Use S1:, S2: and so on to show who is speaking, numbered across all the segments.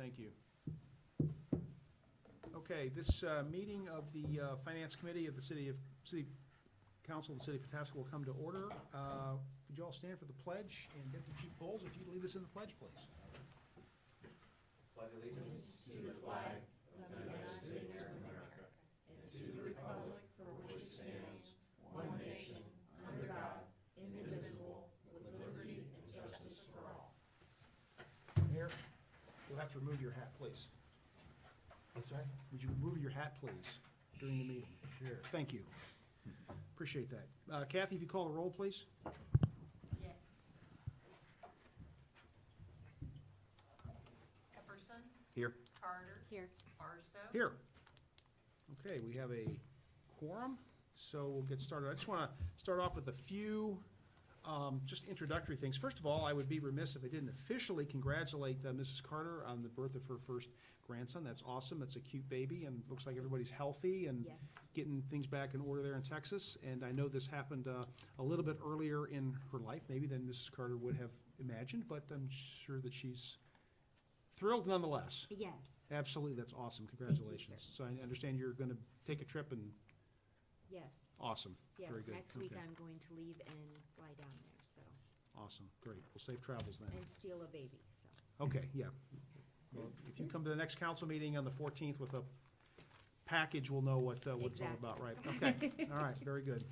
S1: Thank you. Okay, this meeting of the Finance Committee of the City Council of the City of Pataska will come to order. Would you all stand for the pledge? And Deputy Chief Bowles, if you'd lead us in the pledge, please.
S2: Pledge allegiance to the flag of the United States of America and to the republic for which it stands, one nation, under God, indivisible, with liberty and justice for all.
S1: Mayor, you'll have to remove your hat, please.
S3: I'm sorry?
S1: Would you remove your hat, please, during the meeting?
S3: Sure.
S1: Thank you. Appreciate that. Kathy, if you call the roll, please.
S4: Yes. Epperson,
S1: Here.
S4: Carter,
S5: Here.
S4: Barstow.
S1: Here. Okay, we have a quorum, so we'll get started. I just want to start off with a few just introductory things. First of all, I would be remiss if I didn't officially congratulate Mrs. Carter on the birth of her first grandson. That's awesome. That's a cute baby, and looks like everybody's healthy and
S5: Yes.
S1: getting things back in order there in Texas. And I know this happened a little bit earlier in her life, maybe than Mrs. Carter would have imagined, but I'm sure that she's thrilled nonetheless.
S5: Yes.
S1: Absolutely, that's awesome.
S5: you, sir.
S1: Congratulations. So I understand you're going to take a trip, and
S5: Yes.
S1: awesome.
S5: Yes.
S1: Very good.
S5: Next week
S1: Okay.
S5: I'm going to leave and fly down there, so,
S1: Awesome, great. Well, safe travels then.
S5: and steal a baby, so.
S1: Okay, yeah. Well, if you come to the next council meeting on the 14th with a package, we'll know what it's all
S5: Exactly.
S1: about, right? Okay, all right, very good.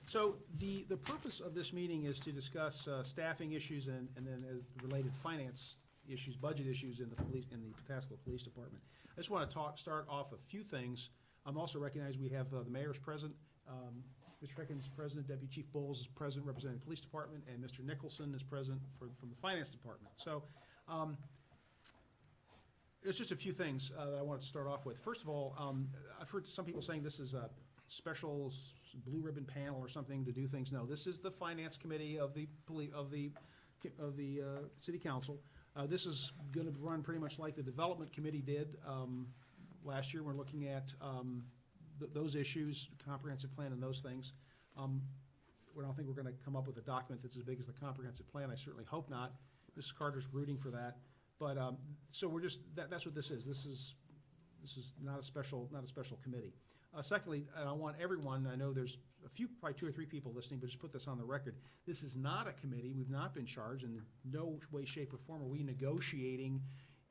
S1: So the purpose of this meeting is to discuss staffing issues and then as related finance issues, budget issues in the Pataska Police Department. I just want to start off a few things. I'm also recognize we have the mayor's present, Mr. Pickens is present, Deputy Chief Bowles is present representing the police department, and Mr. Nicholson is present from the finance department. So there's just a few things that I wanted to start off with. First of all, I've heard some people saying this is a special blue ribbon panel or something to do things. No, this is the finance committee of the city council. This is going to run pretty much like the development committee did last year. We're looking at those issues, comprehensive plan and those things. I don't think we're going to come up with a document that's as big as the comprehensive plan. I certainly hope not. Mrs. Carter's rooting for that. But, so we're just, that's what this is. This is not a special committee. Secondly, I want everyone, I know there's a few, probably 2 or 3 people listening, but just put this on the record. This is not a committee. We've not been charged in no way, shape, or form are we negotiating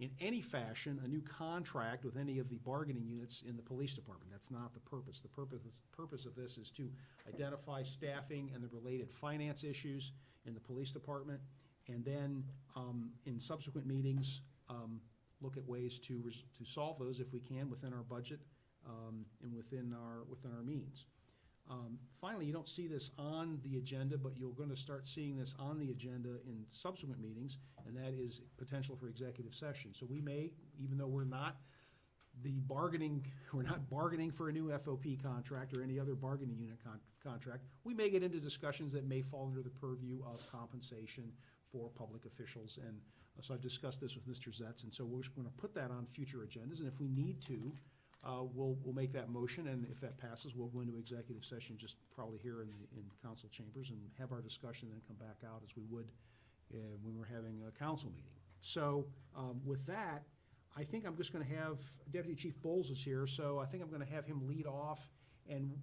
S1: in any fashion a new contract with any of the bargaining units in the police department. That's not the purpose. The purpose of this is to identify staffing and the related finance issues in the police department, and then in subsequent meetings, look at ways to solve those if we can within our budget and within our means. Finally, you don't see this on the agenda, but you're going to start seeing this on the agenda in subsequent meetings, and that is potential for executive session. So we may, even though we're not bargaining for a new FOP contract or any other bargaining unit contract, we may get into discussions that may fall under the purview of compensation for public officials. And so I've discussed this with Mr. Zetz, and so we're just going to put that on future agendas, and if we need to, we'll make that motion, and if that passes, we'll go into executive session just probably here in council chambers and have our discussion, then come back out as we would when we're having a council meeting. So with that, I think I'm just going to have Deputy Chief Bowles is here, so I think I'm going to have him lead off and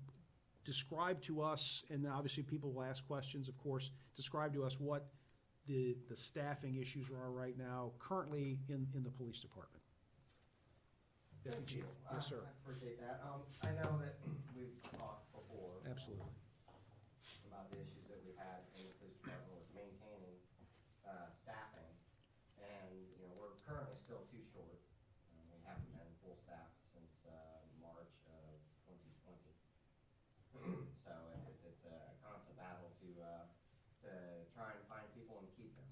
S1: describe to us, and obviously people will ask questions, of course, describe to us what the staffing issues are right now currently in the police department.
S2: Thank you.
S1: Yes, sir.
S2: I appreciate that. I know that we've talked before.
S1: Absolutely.
S2: About the issues that we've had in the police department with maintaining staffing. And, we're currently still too short. We haven't been full staff since March of 2020. So it's a constant battle to try and find people and keep them.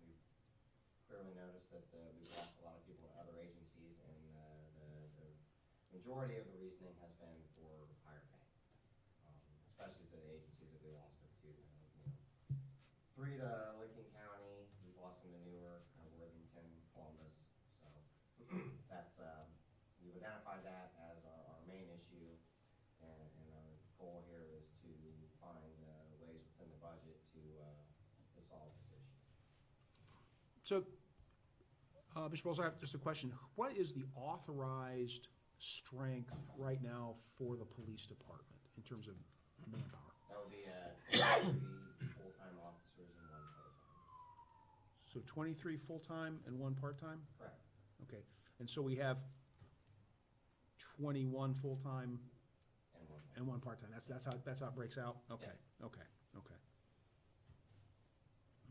S2: We've clearly noticed that we've lost a lot of people to other agencies, and the majority of the reasoning has been for higher pay, especially for the agencies that we lost them to. 3 to Lincoln County, we've lost them to Newark, Worthington, Columbus. So that's we've identified that as our main issue, and our goal here is to find ways within the budget to solve this issue.
S1: So Mr. Wells, I have just a question. What is the authorized strength right now for the police department in terms of manpower?
S2: That would be 23 full-time officers and 1 part-time.
S1: So 23 full-time and 1 part-time?
S2: Correct.
S1: Okay, and so we have 21 full-time
S2: And 1 part.
S1: and 1 part-time. That's how it breaks out? Okay,
S2: Yes.
S1: okay, okay.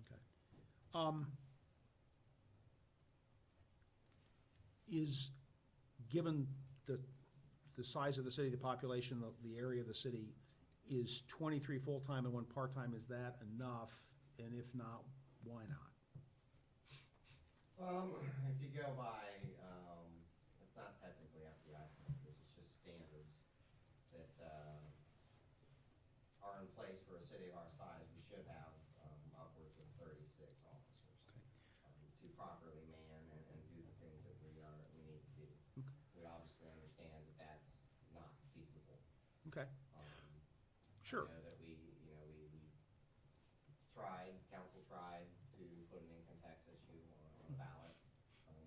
S1: Okay. Is, given the size of the city, the population, the area of the city, is 23 full-time and 1 part-time, is that enough? And if not, why not?
S2: If you go by, it's not technically FBI standards, it's just standards that, are in place for a city of our size. We should have, upwards of 36 officers. To properly man and do the things that we need to do.
S1: Okay.
S2: We obviously understand that that's not feasible.
S1: Okay,
S2: Um,
S1: sure.
S2: I know that we tried, council tried to put an income tax issue on the ballot,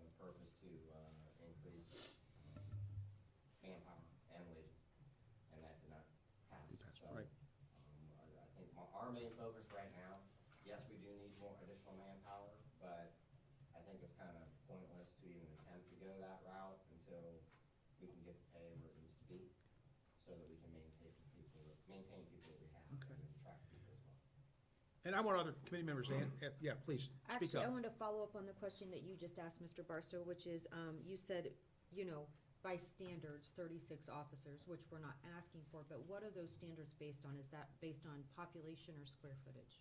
S2: with purpose to, increase, manpower and wages, and that did not pass.
S1: Didn't pass,
S2: So,
S1: right.
S2: I think our main focus right now, yes, we do need more additional manpower, but I think it's kind of pointless to even attempt to go that route until we can get the pay where it needs to be, so that we can maintain people that we have
S1: Okay.
S2: and attract people as well.
S1: And I want other committee members to, yeah, please, speak
S5: Actually, I
S1: up.
S5: want to follow up on the question that you just asked, Mr. Barstow, which is, you said, by standards, 36 officers, which we're not asking for, but what are those standards based on? Is that based on population or square footage?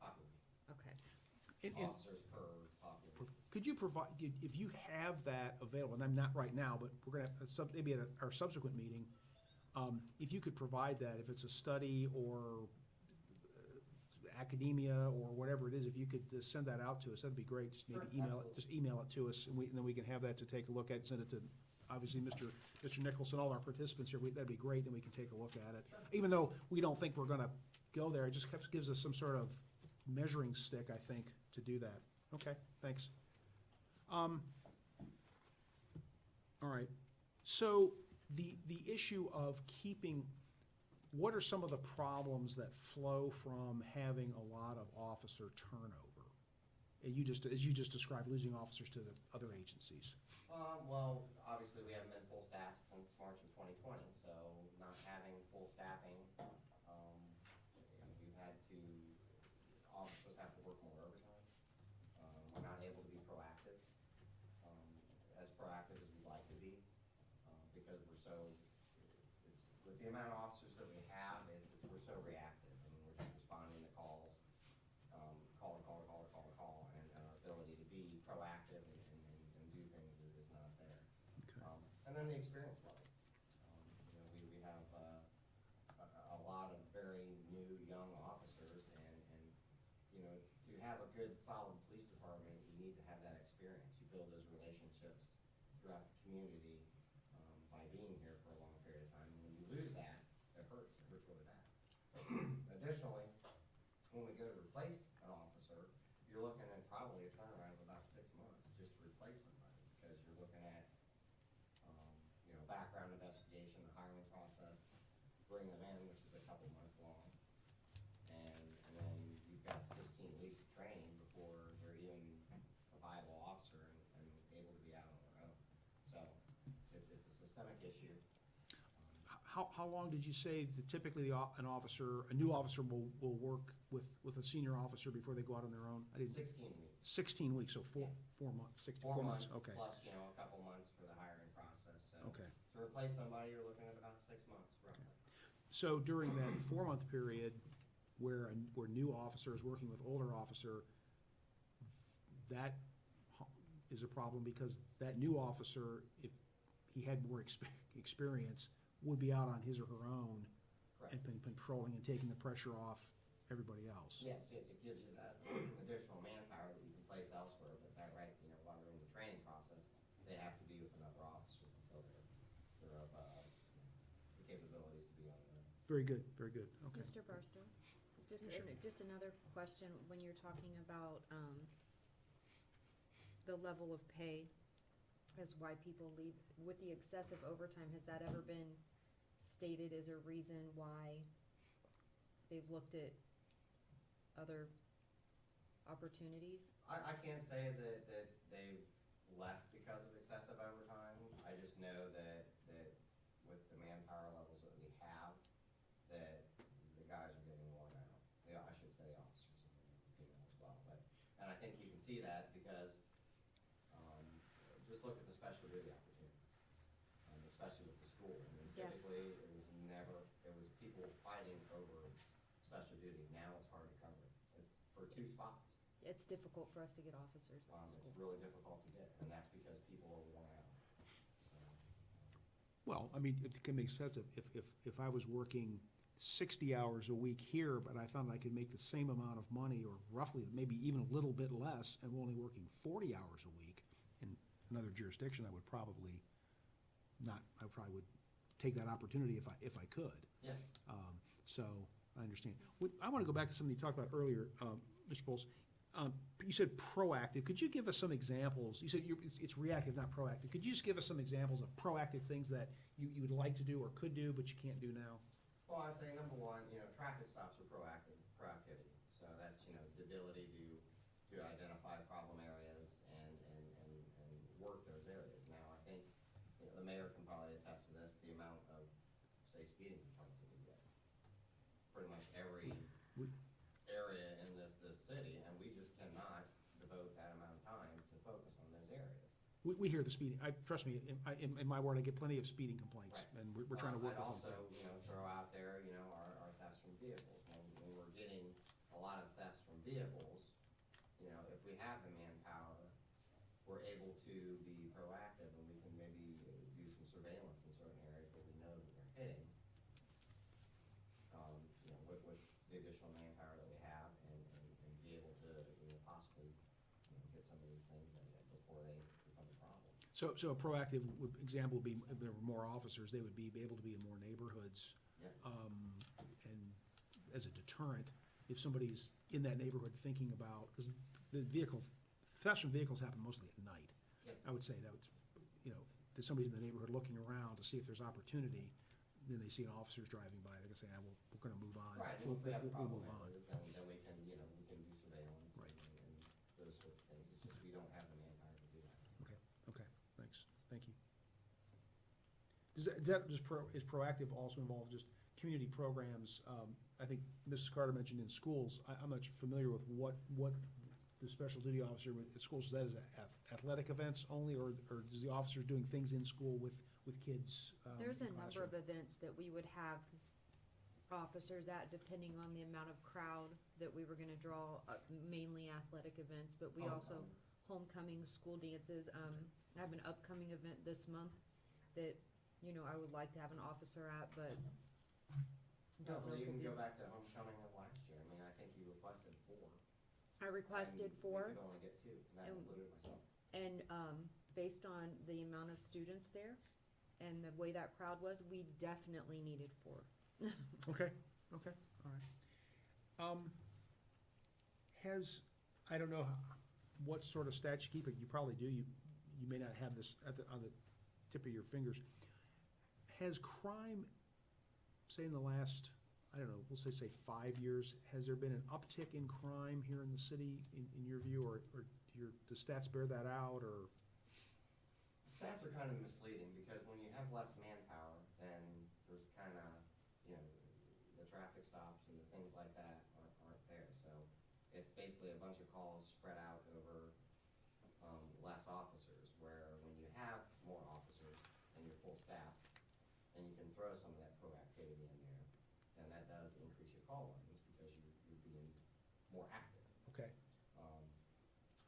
S2: Population,
S5: Okay.
S1: And
S2: officers per population.
S1: could you provide, if you have that available, and I'm not right now, but we're gonna have, maybe at our subsequent meeting, if you could provide that, if it's a study or academia or whatever it is, if you could just send that out to us, that'd be great. Just maybe
S2: Sure,
S1: email it,
S2: absolutely.
S1: just email it to us, and then we can have that to take a look at, send it to, obviously, Mr. Nicholson, all our participants here, that'd be great, then we can take a look at it. Even though we don't think we're gonna go there, it just gives us some sort of measuring stick, I think, to do that. Okay, thanks. All right, so the issue of keeping, what are some of the problems that flow from having a lot of officer turnover? And as you just described, losing officers to the other agencies.
S2: Well, obviously, we haven't been full staffed since March of 2020, so not having full staffing, we've had to, officers have to work more overtime. We're not able to be proactive, as proactive as we'd like to be, because with the amount of officers that we have, we're so reactive. I mean, we're just responding to calls, call, and our ability to be proactive and do things is not there.
S1: Okay.
S2: And then the experience level. We have a lot of very new, young officers, and to have a good, solid police department, you need to have that experience. You build those relationships throughout the community by being here for a long period of time. And when you lose that, it hurts. It hurts really bad. Additionally, when we go to replace an officer, you're looking at probably a turnaround of about 6 months just to replace somebody, because you're looking at, background investigation, the hiring process, bring them in, which is a couple months long. And then you've got 16 weeks of training before they're even a viable officer and able to be out on their own. So it's a systemic issue.
S1: How long did you say that typically a new officer will work with a senior officer before they go out on their own? I didn't.
S2: 16 weeks.
S1: 16 weeks, so four months,
S2: 4 months,
S1: okay,
S2: plus, a couple months for the hiring process. So
S1: okay.
S2: to replace somebody, you're looking at about 6 months roughly.
S1: So during that 4-month period where new officer is working with older officer, that is a problem because that new officer, if he had more experience, would be out on his or her own
S2: Correct.
S1: and been patrolling and taking the pressure off everybody else.
S2: Yes, it gives you that additional manpower that you can place elsewhere, but while they're in the training process, they have to be with another officer until they're of, the capabilities to be on their own.
S1: Very good, okay.
S5: Mr. Barstow,
S1: Sure.
S5: just another question, when you're talking about, the level of pay as why people leave. With the excessive overtime, has that ever been stated as a reason why they've looked at other opportunities?
S2: I can't say that they've left because of excessive overtime. I just know that with the manpower levels that we have, that the guys are getting worn out. Yeah, I should say the officers are getting, as well. And I think you can see that because, just look at the special duty opportunities, especially with the school. I mean,
S5: Yeah.
S2: typically, it was people fighting over special duty. Now it's hard to cover. It's for 2 spots.
S5: It's difficult for us to get officers at the
S2: It's
S5: school.
S2: really difficult to get, and that's because people are worn out. So,
S1: Well, I mean, it can make sense if I was working 60 hours a week here, but I found I could make the same amount of money, or roughly, maybe even a little bit less, and we're only working 40 hours a week in another jurisdiction, I would probably would take that opportunity if I could.
S2: yes,
S1: So, I understand. I want to go back to something you talked about earlier, Mr. Bowles. You said proactive. Could you give us some examples? You said it's reactive, not proactive. Could you just give us some examples of proactive things that you would like to do or could do, but you can't do now?
S2: well, I'd say number one, traffic stops are proactivity. So that's, the ability to identify problem areas and work those areas. Now, I think, the mayor can probably attest to this, the amount of, say, speeding complaints that we get. Pretty much every
S1: We-
S2: area in this city, and we just cannot devote that amount of time to focus on those areas.
S1: We hear the speeding. Trust me, in my ward, I get plenty of speeding complaints,
S2: Right.
S1: and we're trying to work
S2: I'd
S1: with them.
S2: also, throw out there, our thefts from vehicles. When we're getting a lot of thefts from vehicles, if we have the manpower, we're able to be proactive, and we can maybe do some surveillance in certain areas where we know that they're hitting. With the additional manpower that we have, and be able to, possibly, get some of these things before they become a problem.
S1: So a proactive example would be, if there were more officers, they would be able to be in more neighborhoods.
S2: Yep.
S1: And as a deterrent, if somebody's in that neighborhood thinking about, because the thefts from vehicles happen mostly at night.
S2: Yes.
S1: I would say that would, if somebody's in the neighborhood looking around to see if there's opportunity, then they see an officer's driving by, they're gonna say, we're gonna move on.
S2: Right, and if we have a
S1: We'll
S2: problem
S1: move on.
S2: areas, then we can, we can do surveillance
S1: Right.
S2: and those sorts of things. It's just we don't have the manpower to do that.
S1: Okay, thanks, thank you. Is proactive also involve just community programs? I think Mrs. Carter mentioned in schools. I'm not familiar with what the special duty officer at schools, is that is athletic events only, or is the officers doing things in school with kids?
S5: There's
S1: in
S5: a
S1: the
S5: number of
S1: classroom?
S5: events that we would have officers at, depending on the amount of crowd that we were gonna draw, mainly athletic events, but we also, homecoming, school dances. I have an upcoming event this month that, I would like to have an officer at, but don't know
S2: Well,
S5: if
S2: you can
S5: we'll
S2: go
S5: be.
S2: back to homecoming of last year. I mean, I think you requested 4.
S5: I requested
S2: and
S5: 4.
S2: We could only get 2, and that
S5: And-
S2: included myself.
S5: And based on the amount of students there and the way that crowd was, we definitely needed 4.
S1: Okay, all right. I don't know what sort of stats you keep, but you probably do, you may not have this on the tip of your fingers. Has crime, say in the last, I don't know, we'll say 5 years, has there been an uptick in crime here in the city, in your view, or the stats bear that out, or?
S2: Stats are kind of misleading, because when you have less manpower, then there's kind of, the traffic stops and the things like that aren't there. So it's basically a bunch of calls spread out over less officers, where when you have more officers and you're full staff, and you can throw some of that proactivity in there, then that does increase your call volumes, because you're being more active.
S1: Okay,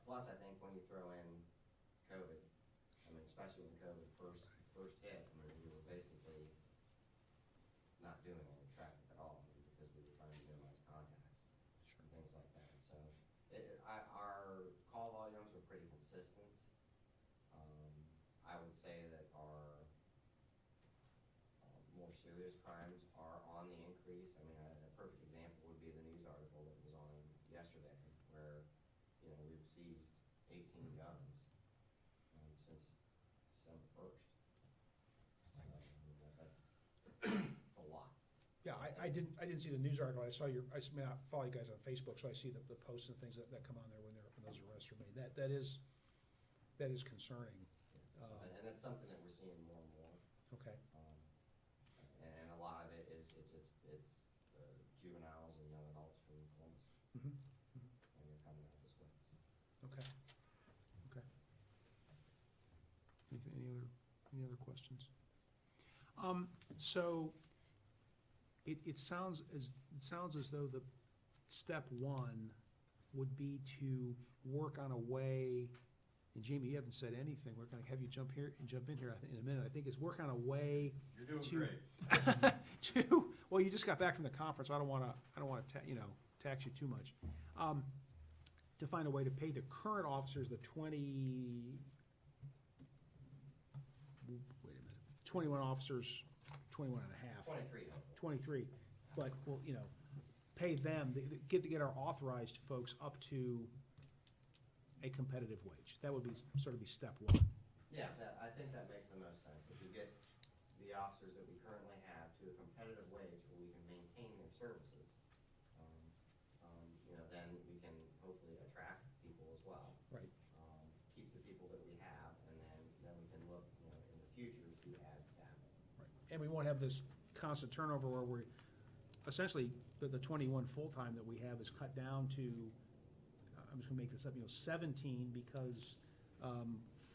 S2: Plus, I think when you throw in COVID, especially when COVID first hit, we were basically not doing any traffic at all, because we were trying to minimize contacts and things like that. So our call volumes are pretty consistent. I would say that our more serious crimes are on the increase. I mean, a perfect example would be the news article that was on yesterday, where, we've seized 18 guns December 1st. So, I mean, that's a lot.
S1: Yeah, I didn't see the news article. I saw I follow you guys on Facebook, so I see the posts and things that come on there when those arrests are made. That is concerning.
S2: And that's something that we're seeing more and more.
S1: Okay,
S2: And a lot of it is, it's juveniles and young adults from Columbus,
S1: mhm,
S2: and they're coming out this way.
S1: okay, okay. Any other questions? So, it sounds as though the step one would be to work on a way, and Jamie, you haven't said anything, we're gonna have you jump in here, I think, in a minute, I think is work on a way
S6: You're doing
S1: to-
S6: great.
S1: well, you just got back from the conference, I don't wanna tax you too much. To find a way to pay the current officers the 21 officers, 21 and a half.
S2: 23, hopefully.
S1: 23, but, well, pay them, get our authorized folks up to a competitive wage. That would be, sort of be step one.
S2: Yeah, I think that makes the most sense. If we get the officers that we currently have to a competitive wage where we can maintain their services, then we can hopefully attract people as well.
S1: Right.
S2: Keep the people that we have, and then we can look, in the future to add staff.
S1: Right. And we won't have this constant turnover where we're, essentially, the 21 full-time that we have is cut down to, I'm just gonna make this up, 17, because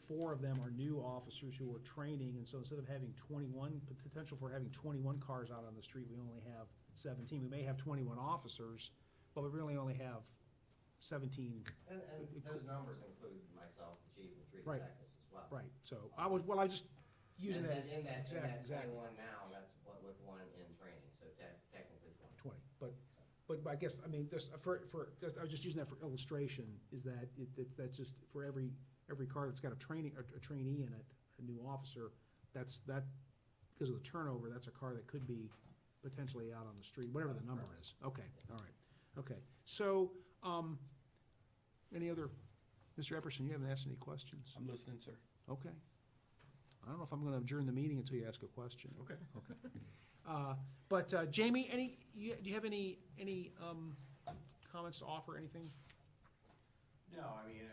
S1: 4 of them are new officers who are training, and so instead of having 21, potential for having 21 cars out on the street, we only have 17. We may have 21 officers, but we really only have 17.
S2: And those numbers include myself, the chief, and 3
S1: Right.
S2: detectives as well.
S1: Right, so I just using
S2: And
S1: that
S2: then
S1: as,
S2: in that
S1: exactly,
S2: 21 now, that's what with 1 in training, so technically 20.
S1: 20. But I guess, I mean, just I was just using that for illustration, is that that's just for every car that's got a trainee in it, a new officer, because of the turnover, that's a car that could be potentially out on the street, whatever the number is. Okay, all right, okay. So, any other, Mr. Epperson, you haven't asked any questions?
S3: I'm listening, sir.
S1: Okay. I don't know if I'm gonna adjourn the meeting until you ask a question.
S3: Okay.
S1: But Jamie, do you have any comments to offer, anything?
S6: No, I mean,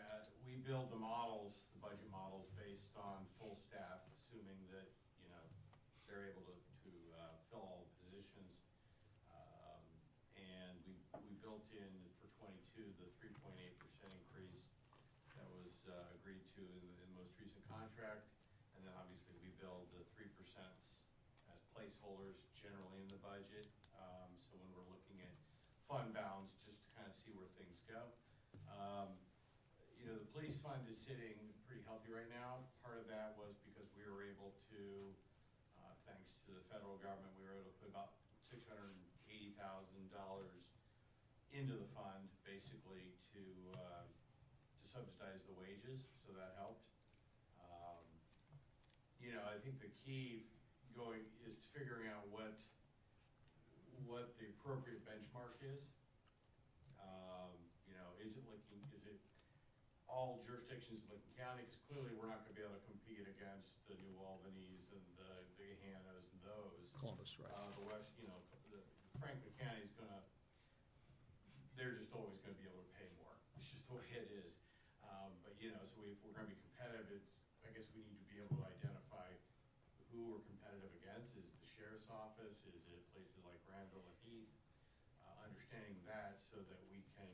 S6: we build the models, the budget models, based on full staff, assuming that, they're able to fill all the positions. And we built in for 22, the 3.8% increase that was agreed to in the most recent contract. And then obviously we build the 3% as placeholders generally in the budget. So when we're looking at fund balance, just to kind of see where things go. The police fund is sitting pretty healthy right now. Part of that was because we were able to, thanks to the federal government, we were able to put about $680,000 into the fund, basically to subsidize the wages, so that helped. I think the key is figuring out what the appropriate benchmark is. Is it all jurisdictions in Lincoln County? Because clearly we're not gonna be able to compete against the New Albany's and the Gahannas and those.
S1: Columbus, right.
S6: The West, the Franklin County's they're just always gonna be able to pay more. It's just the way it is. But, so if we're gonna be competitive, I guess we need to be able to identify who we're competitive against. Is it the sheriff's office? Is it places like Granville and Heath? Understanding that so that we can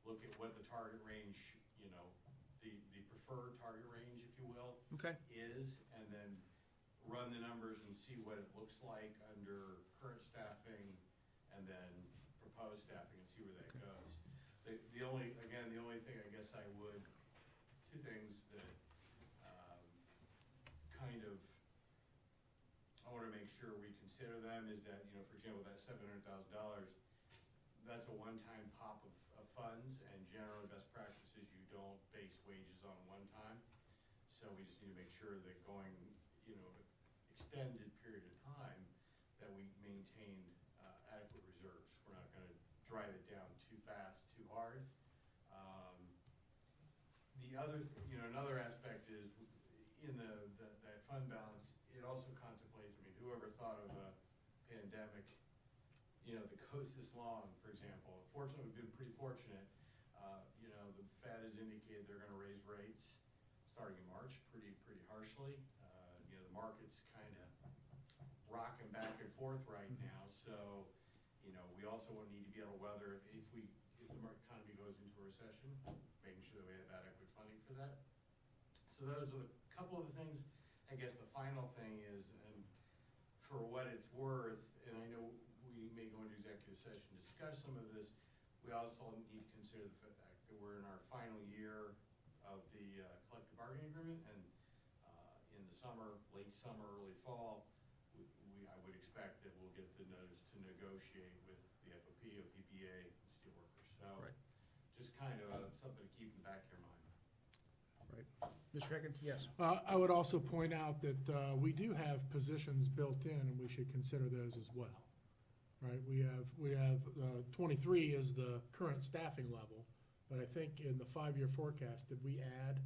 S6: look at what the target range, the preferred target range, if you will,
S1: Okay,
S6: is, and then run the numbers and see what it looks like under current staffing, and then proposed staffing and see where that goes. The only thing I guess I would, 2 things that I wanna make sure we consider them is that, for example, that $700,000, that's a one-time pop of funds, and generally best practice is you don't base wages on one time. So we just need to make sure that going, extended period of time, that we maintain adequate reserves. We're not gonna drive it down too fast, too hard. The other, another aspect is, in that fund balance, it also contemplates, I mean, whoever thought of a pandemic, that goes this long, for example. Fortunately, we've been pretty fortunate. The Fed has indicated they're gonna raise rates starting in March pretty harshly. The market's kinda rocking back and forth right now, so, we also will need to be able to weather if the economy goes into a recession, making sure that we have adequate funding for that. So those are a couple of the things. I guess the final thing is, and for what it's worth, and I know we may go into executive session to discuss some of this, we also need to consider the fact that we're in our final year of the collective bargaining agreement, and in the summer, late summer, early fall, I would expect that we'll get the notice to negotiate with the FOP, OPPA, and steelworkers. So
S1: Right.
S6: just kind of something to keep in the back of your mind.
S1: Right. Mr. Heckman? Yes.
S3: I would also point out that we do have positions built in, and we should consider those as well. Right, we have 23 is the current staffing level, but I think in the 5-year forecast, did we add,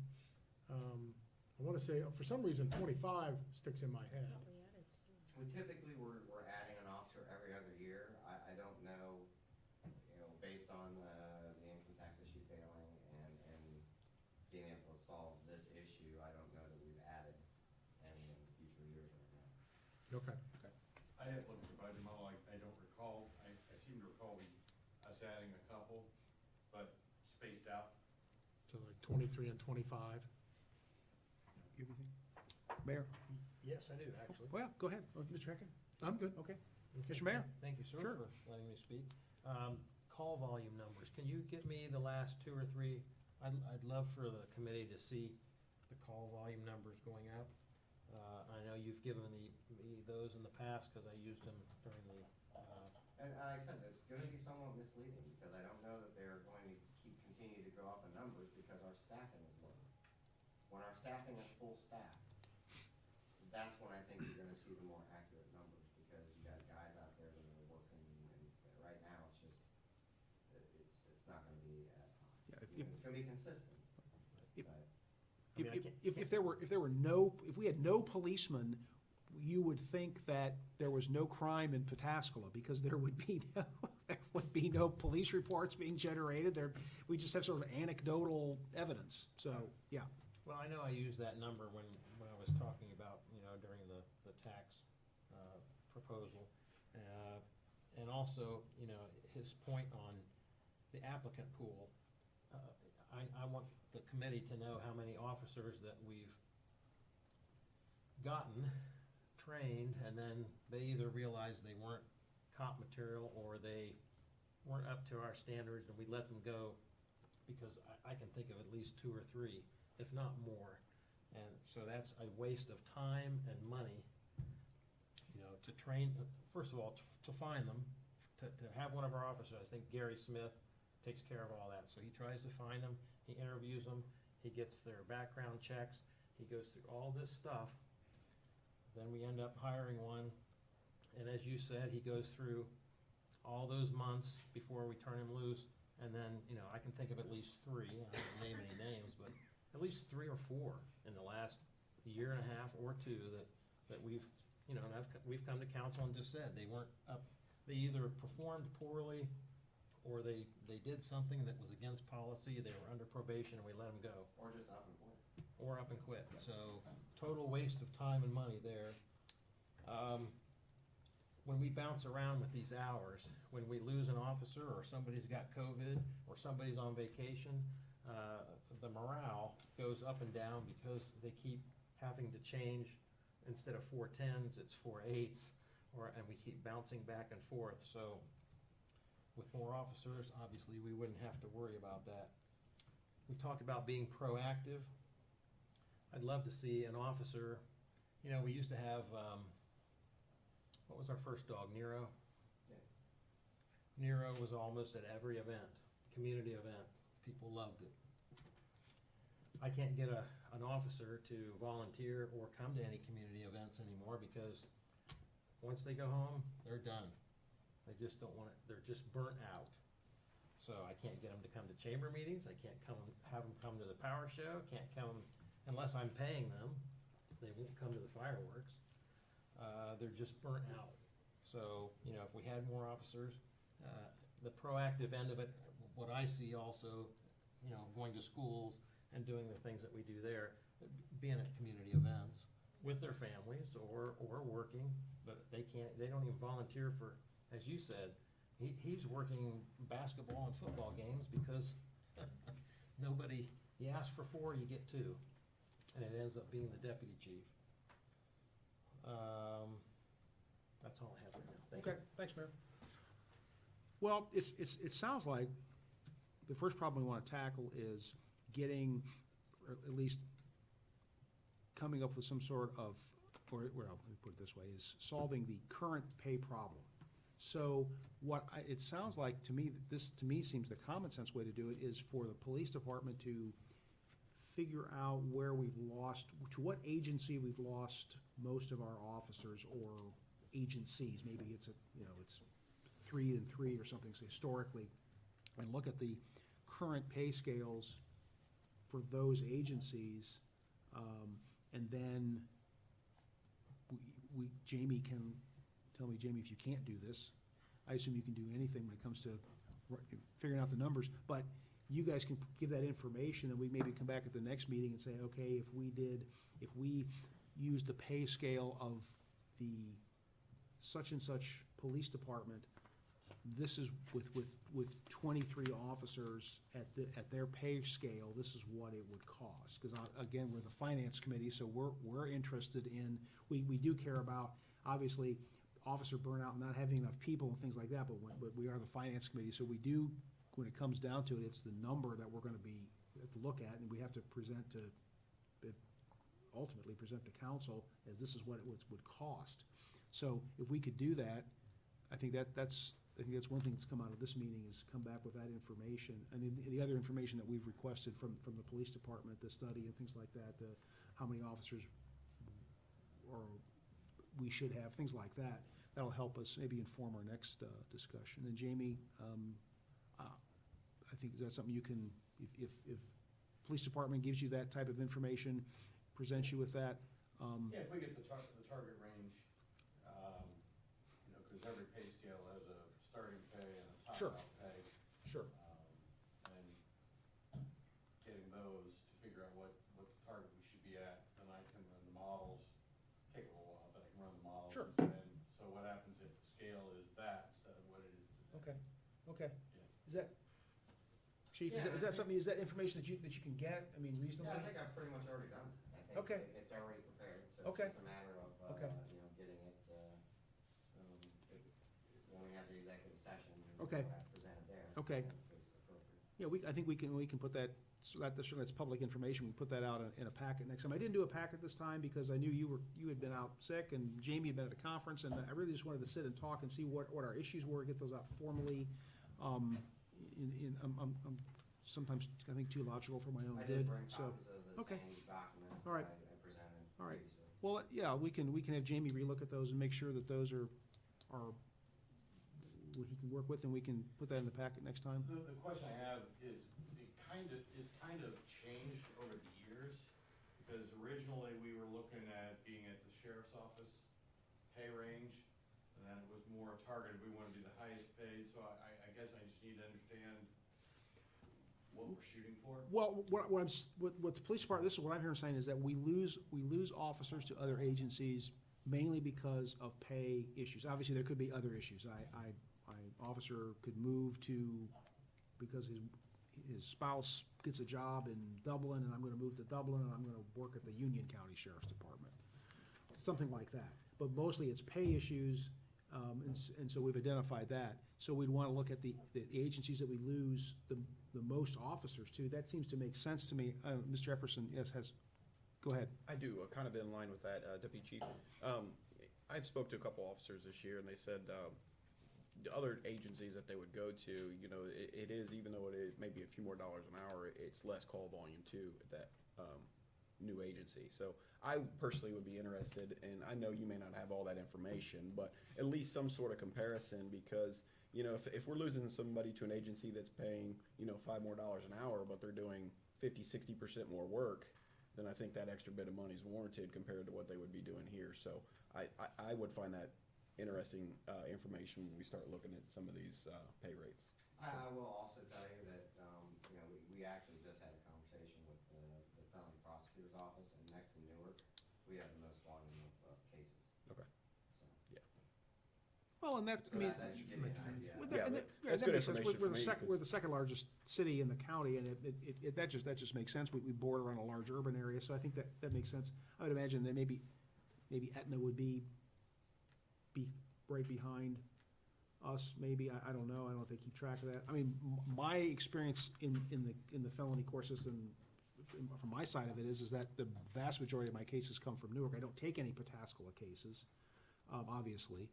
S3: I wanna say, for some reason, 25 sticks in my head.
S5: Thought we added two.
S2: We typically, we're adding an officer every other year. I don't know, based on the income tax issue failing and being able to solve this issue, I don't know that we've added any in future years right now.
S3: Okay.
S6: I have looked at the budget model, I don't recall, I seem to recall us adding a couple, but spaced out.
S3: So like 23 and 25.
S1: You have anything? Mayor?
S7: Yes, I do, actually.
S1: Well, go ahead. Mr. Heckman?
S3: I'm good.
S1: Okay.
S7: Okay.
S1: Mr. Mayor?
S7: Thank you, sir,
S1: Sure.
S7: for letting me speak. Call volume numbers, can you give me the last 2 or 3? I'd love for the committee to see the call volume numbers going up. I know you've given me those in the past, because I used them during the,
S2: And like I said, it's gonna be somewhat misleading, because I don't know that they're going to continue to go up in numbers, because our staffing is low. When our staffing is full staff, that's when I think you're gonna see the more accurate numbers, because you got guys out there that are working, and right now, it's not gonna be as high.
S1: Yeah,
S2: It's gonna be consistent,
S1: If-
S2: but.
S7: I mean, I can't-
S1: If we had no policemen, you would think that there was no crime in Pataskala, because there would be no police reports being generated. We just have sort of anecdotal evidence. So, yeah.
S7: well, I know I used that number when I was talking about, during the tax proposal. And also, his point on the applicant pool. I want the committee to know how many officers that we've gotten, trained, and then they either realized they weren't cop material, or they weren't up to our standards, and we let them go, because I can think of at least 2 or 3, if not more. And so that's a waste of time and money, to train, first of all, to find them, to have one of our officers. I think Gary Smith takes care of all that. So he tries to find them, he interviews them, he gets their background checks, he goes through all this stuff. Then we end up hiring one, and as you said, he goes through all those months before we turn him loose. And then, I can think of at least 3, I don't name any names, but at least 3 or 4 in the last year and a half or 2 that we've, and we've come to council and just said they weren't up, they either performed poorly, or they did something that was against policy, they were under probation, and we let them go.
S2: Or just up and quit.
S7: Or up and quit, so total waste of time and money there. When we bounce around with these hours, when we lose an officer, or somebody's got COVID, or somebody's on vacation, the morale goes up and down, because they keep having to change. Instead of 4 10s, it's 4 8s, and we keep bouncing back and forth. So with more officers, obviously, we wouldn't have to worry about that. We talked about being proactive. I'd love to see an officer, we used to have, what was our first dog, Nero?
S2: Yeah.
S7: Nero was almost at every event, community event. People loved it. I can't get an officer to volunteer or come to any community events anymore, because once they go home, they're done. They just don't want it, they're just burnt out. So I can't get them to come to chamber meetings, I can't have them come to the power show, can't come unless I'm paying them, they won't come to the fireworks. They're just burnt out. So, you know, if we had more officers, the proactive end of it, what I see also, you know, going to schools and doing the things that we do there, being at community events with their families or working, but they don't even volunteer for, as you said, he's working basketball and football games because you ask for 4, you get 2, and it ends up being the deputy chief. That's all I have right now. Thank you.
S1: Okay, thanks, Mayor. Well, it sounds like the first problem we want to tackle is getting, or at least coming up with some sort of, or, well, let me put it this way, is solving the current pay problem. So it sounds like to me, to me seems the common sense way to do it is for the police department to figure out where we've lost, to what agency we've lost most of our officers or agencies. Maybe it's it's 3 and 3 or something, so historically, and look at the current pay scales for those agencies, and then Jamie can tell me, Jamie, if you can't do this, I assume you can do anything when it comes to figuring out the numbers, but you guys can give that information, and we maybe come back at the next meeting and say, okay, if we use the pay scale of the such and such police department, this is with 23 officers at their pay scale, this is what it would cost. Because again, we're the finance committee, so we're interested in, we do care about, obviously, officer burnout and not having enough people and things like that, but we are the finance committee, so we do, when it comes down to it, it's the number that we're gonna have to look at, and we have to ultimately present to council as this is what it would cost. So if we could do that, I think that's one thing that's come out of this meeting, is come back with that information. And the other information that we've requested from the police department, the study and things like that, how many officers or we should have, things like that. That'll help us maybe inform our next discussion. And Jamie, I think, is that something you can, if police department gives you that type of information, presents you with that?
S6: Yeah, if we get the target range, because every pay scale has a starting pay and a
S1: Sure.
S6: top-out pay.
S1: Sure.
S6: And getting those to figure out what the target we should be at, then I can run the models. Take a little while, but I can run the models.
S1: Sure.
S6: And so what happens if the scale is that instead of what it is today?
S1: Okay.
S6: Yeah.
S1: Is that, Chief,
S2: Yeah,
S1: is that something, is that information that you can get, I mean, reasonably?
S2: Yeah, I think I've pretty much already done it. I think
S1: Okay.
S2: it's already prepared, so it's
S1: Okay.
S2: just a matter of,
S1: Okay.
S2: getting it, when we have the executive session,
S1: Okay.
S2: we'll have to present it there.
S1: Okay.
S2: if it's appropriate.
S1: Yeah, I think we can put that, so that's public information, we put that out in a packet next time. I didn't do a packet this time because I knew you had been out sick and Jamie had been at a conference, and I really just wanted to sit and talk and see what our issues were, get those out formally. I'm sometimes, I think, too logical for my own
S2: I
S1: good,
S2: did bring
S1: so.
S2: copies of the
S1: okay.
S2: same documents
S1: All right.
S2: that I presented
S1: All right.
S2: previously.
S1: Well, yeah, we can have Jamie relook at those and make sure that those are what he can work with, and we can put that in the packet next time.
S6: The question I have is, it's kind of changed over the years, because originally we were looking at being at the sheriff's office pay range, and then it was more targeted, we want to be the highest paid, so I guess I just need to understand what we're shooting for.
S1: Well, what the police department, this is what I'm hearing saying, is that we lose officers to other agencies mainly because of pay issues. Obviously, there could be other issues. Officer could move to, because his spouse gets a job in Dublin, and I'm gonna move to Dublin, and I'm gonna work at the Union County Sheriff's Department. Something like that. But mostly it's pay issues, and so we've identified that. So we'd wanna look at the agencies that we lose the most officers to. That seems to make sense to me. Mr. Epperson, yes, go ahead.
S8: I do, kind of in line with that, Deputy Chief. I've spoke to a couple officers this year, and they said the other agencies that they would go to, it is, even though it is maybe a few more dollars an hour, it's less call volume too at that new agency. So I personally would be interested, and I know you may not have all that information, but at least some sort of comparison, because if we're losing somebody to an agency that's paying $5 more an hour, but they're doing 50-60% more work, then I think that extra bit of money is warranted compared to what they would be doing here. So I would find that interesting information when we start looking at some of these pay rates.
S2: I will also tell you that, we actually just had a conversation with the felony prosecutor's office, and next to Newark, we have the most volume of cases.
S8: Okay.
S2: So,
S1: Well, and that, I
S2: so
S1: mean,
S2: that should give you an idea.
S1: with
S8: Yeah,
S1: that, and
S8: but
S1: that- yeah,
S8: that's
S1: that
S8: good
S1: makes sense.
S8: information
S1: We're
S8: for
S1: the
S8: me,
S1: second,
S8: 'cause-
S1: we're the second largest city in the county, and that just makes sense. We border on a large urban area, so I think that makes sense. I would imagine that maybe Etna would be right behind us, maybe, I don't know, I don't know if they keep track of that. I mean, my experience in the felony court system, from my side of it, is that the vast majority of my cases come from Newark. I don't take any Pataskala cases, obviously,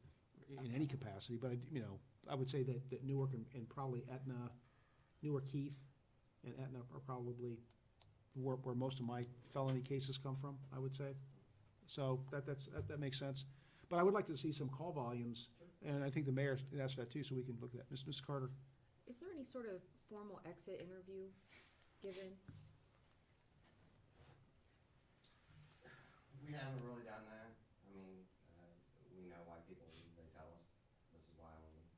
S1: in any capacity, but I would say that Newark and probably Etna, Newark Heath and Etna are probably where most of my felony cases come from, I would say. So that makes sense. But I would like to see some call volumes, and I think the mayor asked that too, so we can look at that. Ms. Carter?
S5: Is there any sort of formal exit interview given?
S2: We haven't really done that. I mean, we know why people leave. They tell us, this is why I leave.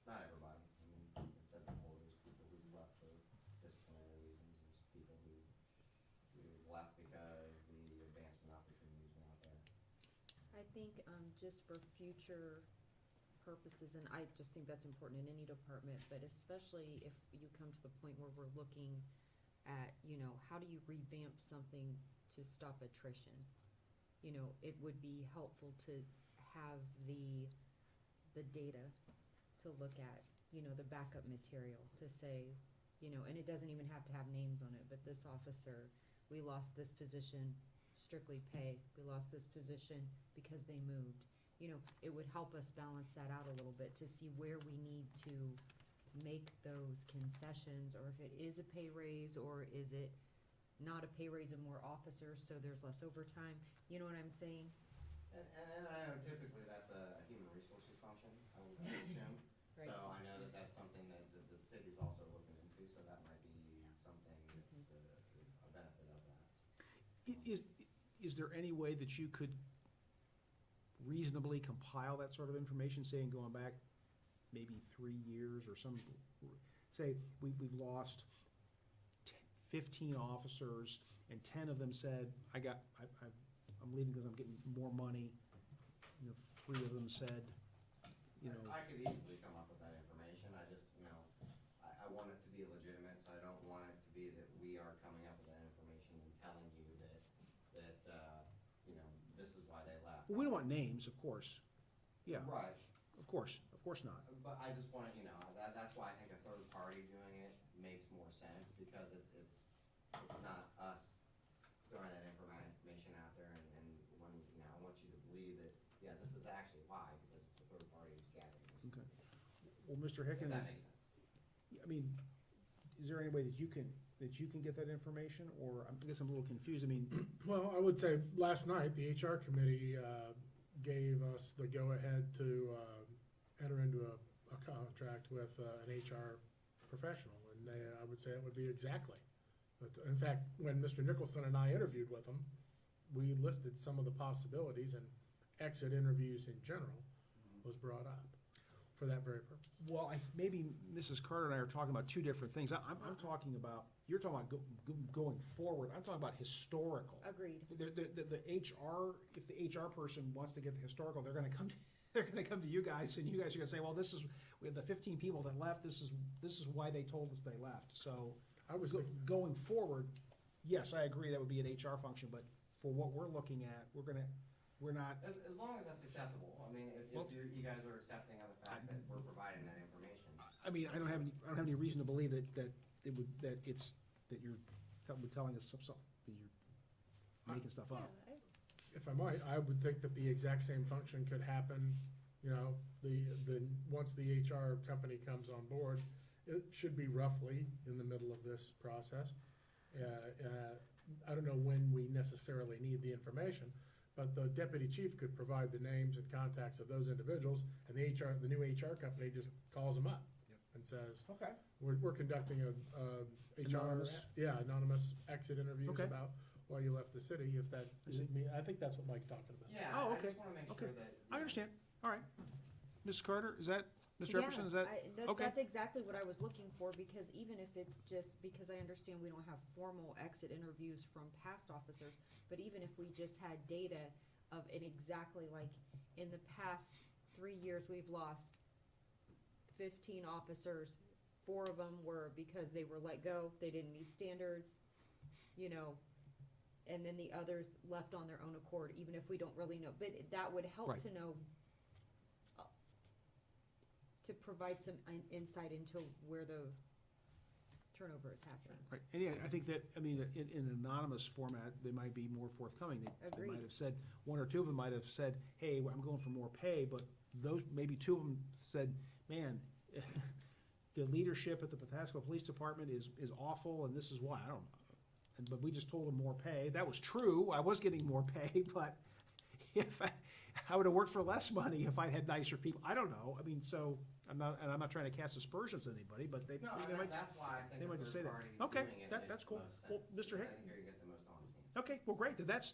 S2: Not everybody. I mean, I said before, there's people who left for disciplinary reasons. There's people who left because the advancement opportunities were not there.
S5: I think, just for future purposes, and I just think that's important in any department, but especially if you come to the point where we're looking at, how do you revamp something to stop attrition? It would be helpful to have the data to look at, the backup material to say, and it doesn't even have to have names on it, but this officer, we lost this position, strictly pay, we lost this position because they moved. It would help us balance that out a little bit to see where we need to make those concessions, or if it is a pay raise, or is it not a pay raise and more officers, so there's less overtime. You know what I'm saying?
S2: And I know typically that's a human resources function, I would assume.
S5: Right.
S2: So I know that that's something that the city's also looking into, so that might be something that's a benefit of that.
S1: Is there any way that you could reasonably compile that sort of information, saying going back maybe 3 years or some, say, we've lost 15 officers, and 10 of them said, I'm leaving because I'm getting more money. 3 of them said,
S2: I could easily come up with that information, I just, I want it to be legitimate, so I don't want it to be that we are coming up with that information and telling you that, this is why they left.
S1: well, we don't want names, of course. Yeah,
S2: Right,
S1: of course not.
S2: but I just want, that's why I think a third party doing it makes more sense, because it's not us throwing that information out there, and when, I want you to believe that, yeah, this is actually why, because it's a third party who's gathering this.
S1: Okay. Well, Mr.
S2: If
S1: Hicken,
S2: that makes sense.
S1: I mean, is there any way that you can get that information, or I guess I'm a little confused, I mean,
S3: Well, I would say last night, the HR committee gave us the go-ahead to enter into a contract with an HR professional, and I would say it would be exactly. But in fact, when Mr. Nicholson and I interviewed with them, we listed some of the possibilities, and exit interviews in general was brought up for that very purpose.
S1: well, maybe Mrs. Carter and I are talking about two different things. I'm talking about, you're talking about going forward, I'm talking about historical.
S5: Agreed.
S1: The HR, if the HR person wants to get the historical, they're gonna come to you guys, and you guys are gonna say, well, we have the 15 people that left, this is why they told us they left. So,
S3: I was thinking,
S1: going forward, yes, I agree, that would be an HR function, but for what we're looking at, we're not,
S2: As long as that's acceptable, I mean, if
S1: Well-
S2: you guys are accepting of the fact that we're providing that information.
S1: I mean, I don't have any reason to believe that you're telling us something, that you're making stuff up.
S3: if I might, I would think that the exact same function could happen, once the HR company comes on board. It should be roughly in the middle of this process. I don't know when we necessarily need the information, but the deputy chief could provide the names and contacts of those individuals, and the new HR company just calls them up and says,
S1: Okay.
S3: we're conducting a HR.
S1: Anonymous.
S3: Yeah, anonymous exit interviews
S1: Okay.
S3: about why you left the city, if that,
S1: I see.
S3: I think that's what Mike's talking about.
S2: Yeah,
S1: Oh,
S2: I
S1: okay,
S2: just wanna make
S1: okay.
S2: sure that.
S1: I understand, all right. Mrs. Carter, is that, Mr.
S5: Yeah,
S1: Epperson, is that? okay.
S5: That's exactly what I was looking for, because even if it's just, because I understand we don't have formal exit interviews from past officers, but even if we just had data of an exactly like, in the past 3 years, we've lost 15 officers, 4 of them were because they were let go, they didn't meet standards, you know, and then the others left on their own accord, even if we don't really know, but that would help
S1: Right.
S5: to know, to provide some insight into where the turnover is happening.
S1: Right, and yeah, I think that, I mean, in an anonymous format, they might be more forthcoming. They
S5: Agreed.
S1: might have said, 1 or 2 of them might have said, hey, I'm going for more pay, but those, maybe 2 of them said, man, the leadership at the Pataskala Police Department is awful, and this is why, I don't know. But we just told them more pay. That was true, I was getting more pay, but if I would have worked for less money if I'd had nicer people. I don't know, I mean, so, I'm not trying to cast aspersions on anybody, but they
S2: No,
S1: they
S2: and
S1: might.
S2: that's why I think
S1: they
S2: a
S1: might just say
S2: third
S1: that.
S2: party
S1: Okay,
S2: doing it
S1: that's
S2: makes
S1: cool.
S2: the most
S1: Well,
S2: sense,
S1: Mr.
S2: because
S1: Hick-
S2: I think here you get the most honesty answer.
S1: Okay, well, great, then that's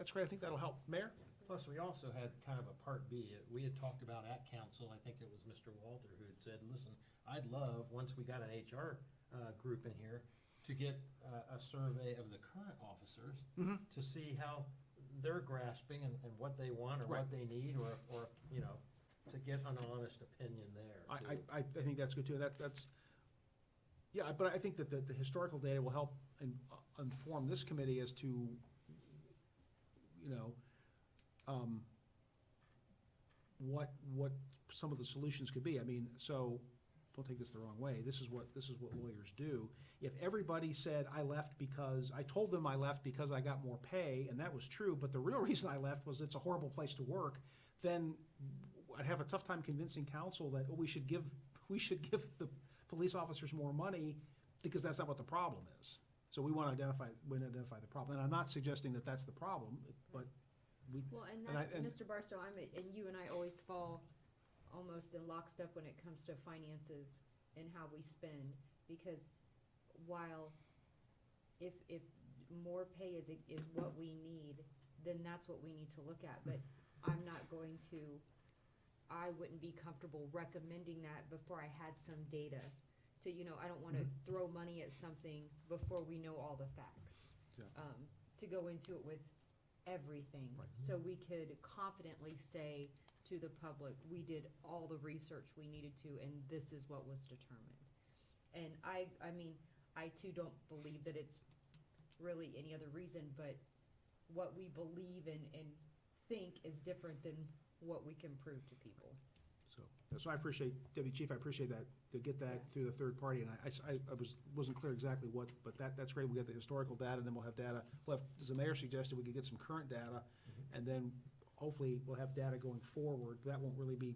S1: great, I think that'll help. Mayor?
S7: Plus, we also had kind of a part B. We had talked about at council, I think it was Mr. Walther who had said, listen, I'd love, once we got an HR group in here, to get a survey of the current officers
S1: Mhm.
S7: to see how they're grasping and what they want or
S1: Right.
S7: what they need, or, you know, to get an honest opinion there. too.
S1: I think that's good too, that's, yeah, but I think that the historical data will help inform this committee as to, you know, what some of the solutions could be. I mean, so, don't take this the wrong way, this is what lawyers do. If everybody said, I told them I left because I got more pay, and that was true, but the real reason I left was it's a horrible place to work, then I'd have a tough time convincing council that, oh, we should give the police officers more money, because that's not what the problem is. So we want to identify the problem, and I'm not suggesting that that's the problem, but we,
S5: Well, and
S1: And I-
S5: that's, Mr. Barstow, and you and I always fall almost in lockstep when it comes to finances and how we spend, because while if more pay is what we need, then that's what we need to look at, but I wouldn't be comfortable recommending that before I had some data to, you know, I don't wanna throw money at something before we know all the facts.
S1: Yeah.
S5: To go into it with everything,
S1: Right.
S5: so we could confidently say to the public, we did all the research we needed to, and this is what was determined. And I mean, I too don't believe that it's really any other reason, but what we believe and think is different than what we can prove to people.
S1: so I appreciate, Deputy Chief, I appreciate that, to get that through the third party, and I wasn't clear exactly what, but that's great, we'll get the historical data, and then we'll have data, as the mayor suggested, we could get some current data, and then hopefully we'll have data going forward. That won't really be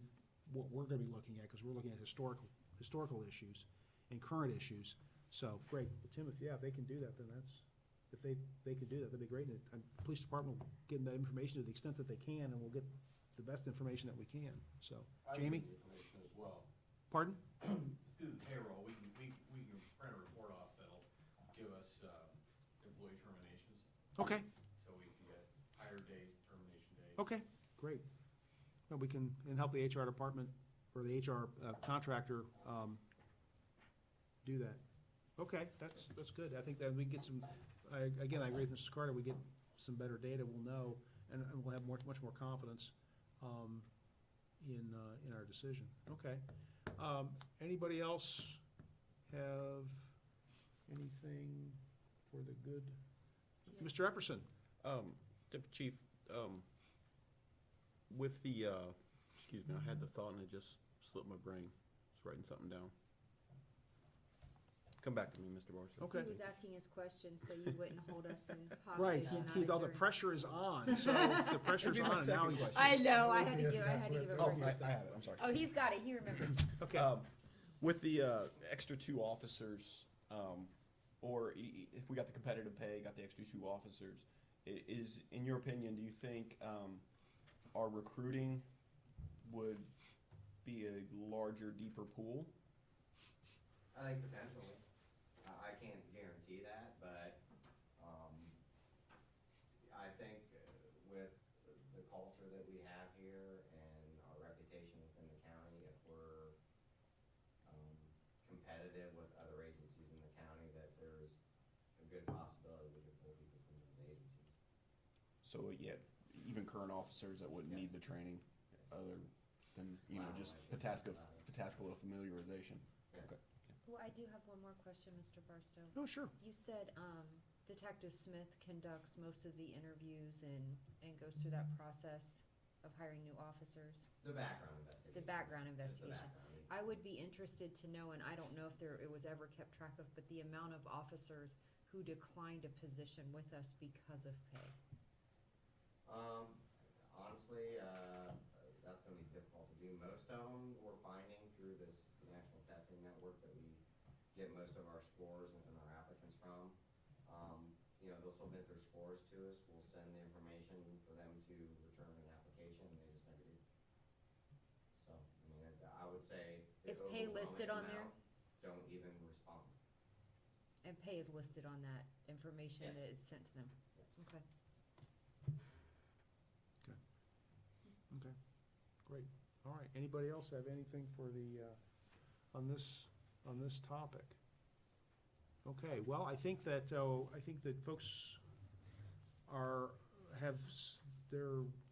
S1: what we're gonna be looking at, because we're looking at historical issues and current issues. So, great, well, Tim, if they can do that, then if they could do that, that'd be great, and the police department will give them that information to the extent that they can, and we'll get the best information that we can, so.
S6: I
S1: Jamie?
S6: think the information as well.
S1: Pardon?
S6: Through the payroll, we can print a report off that'll give us, employee terminations,
S1: Okay,
S6: so we can get hire date, termination date.
S1: okay, great. Well, we can, and help the HR department, or the HR contractor, do that. Okay, that's good. I think that we get some, again, I agree with Mrs. Carter, we get some better data, we'll know, and we'll have much more confidence in our decision. Okay. Anybody else have anything for the good? Mr. Epperson?
S8: Deputy Chief, with the, excuse me, I had the thought and it just slipped my brain. Just writing something down. Come back to me, Mr. Barstow.
S1: Okay.
S5: He was asking his questions, so you wouldn't hold us in
S1: Right,
S5: hostage and not
S1: Keith, all the
S5: adjourn.
S1: pressure is on, so the pressure's
S8: It'd be my
S1: on, and now
S8: second
S1: he's.
S8: question.
S5: I know, I had to
S3: Yeah,
S5: give it
S8: Oh,
S5: first.
S8: I have it, I'm sorry.
S5: Oh, he's got it, he remembers.
S1: Okay,
S8: With the extra 2 officers, or if we got the competitive pay, got the extra 2 officers, is, in your opinion, do you think our recruiting would be a larger, deeper pool?
S2: I think potentially, I can't guarantee that, but, that we have here and our reputation within the county, if we're competitive with other agencies in the county, that there's a good possibility we could pull people from those agencies.
S8: So, yeah, even current officers that wouldn't need
S2: Yes.
S8: the training, other than,
S2: Wow,
S8: just
S2: I should think about it.
S8: Pataskala familiarization.
S2: Yes.
S8: Okay.
S5: Well, I do have one more question, Mr. Barstow.
S1: Oh, sure.
S5: You said, Detective Smith conducts most of the interviews and goes through that process of hiring new officers,
S2: The background investigation.
S5: the background
S2: Just the
S5: investigation.
S2: background.
S5: I would be interested to know, and I don't know if it was ever kept track of, but the amount of officers who declined a position with us because of pay.
S2: Honestly, that's gonna be difficult to do. Most of them we're finding through this national testing network that we get most of our scores and our applicants from. They'll submit their scores to us, we'll send the information for them to return an application, and they just never do. So, I would say. the
S5: Is pay listed on
S2: overwhelming
S5: there?
S2: amount Don't even respond.
S5: And pay is listed on that information
S2: Yes.
S5: that is sent to them?
S2: Yes.
S5: Okay.
S1: Okay, great. All right, anybody else have anything for the, on this topic? Okay, well, I think that folks have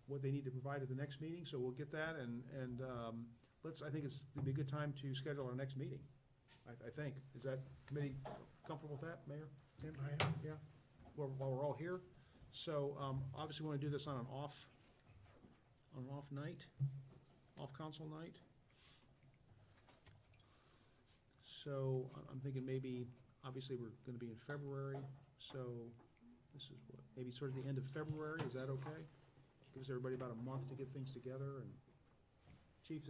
S1: what they need to provide at the next meeting, so we'll get that, and I think it'd be a good time to schedule our next meeting, I think. Is that committee comfortable with that, Mayor? Tim?
S3: I am.
S1: Yeah, while we're all here. So, obviously, we want to do this on an off night, off council night. So, I'm thinking maybe, obviously, we're gonna be in February, so this is what, maybe sort of the end of February, is that okay? Gives everybody about a month to get things together, and Chief, is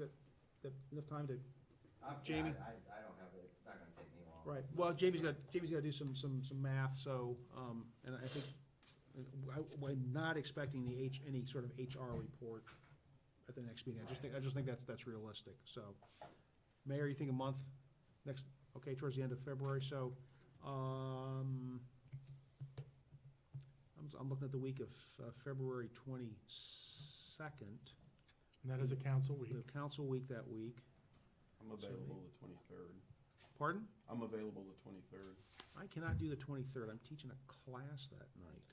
S1: that enough time to, Jamie?
S2: Yeah, I don't have it, it's not gonna take me long.
S1: right, well, Jamie's got to do some math, so, and I think, I'm not expecting any sort of HR report at the next meeting. I just think that's realistic, so. Mayor, you think a month, okay, towards the end of February, so, I'm looking at the week of February 22nd,
S3: And that is a council week.
S1: the council week that week.
S8: I'm available the 23rd.
S1: Pardon?
S8: I'm available the 23rd.
S1: I cannot do the 23rd, I'm teaching a class that night.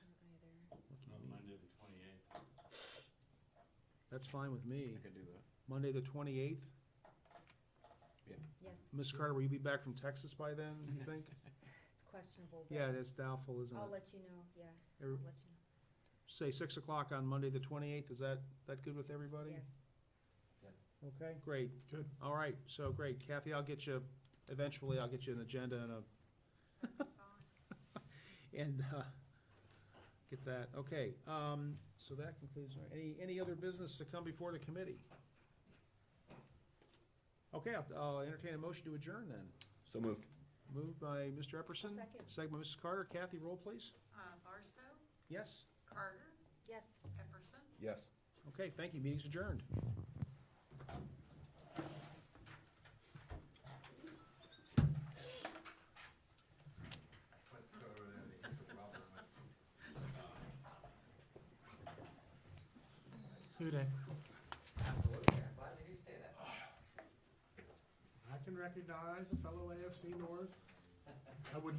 S5: Either.
S1: Lucky me.
S6: Monday the 28th.
S1: That's fine with me.
S8: I could do that.
S1: Monday, the 28th.
S5: Yes,
S1: Ms. Carter, will you be back from Texas by then, you think?
S5: it's questionable. but
S1: Yeah, it's doubtful, isn't
S5: I'll
S1: it?
S5: let you know, yeah, I'll
S1: Every-
S5: let you
S1: Say 6 o'clock on Monday, the 28th, is that good with
S5: know,
S1: everybody?
S5: yes.
S2: Yes.
S1: Okay, great.
S3: Good.
S1: All right, so great. Kathy, eventually I'll get you an agenda and get that. Okay, so that concludes, any other business to come before the committee? Okay, I'll entertain a motion to adjourn then.
S8: So moved.
S1: Moved by Mr. Epperson.
S5: Second.
S1: Second by Mrs. Carter. Kathy, roll please.
S4: Barstow,
S1: Yes?
S4: Carter,
S5: Yes.
S4: Epperson.
S8: Yes.
S1: Okay, thank you. Meeting's adjourned.
S6: Went to go over there, they hit the rubber, and went,
S3: Who dey?
S2: Absolutely, I'm glad to hear you say that.
S3: I can recognize a fellow AFC North. I would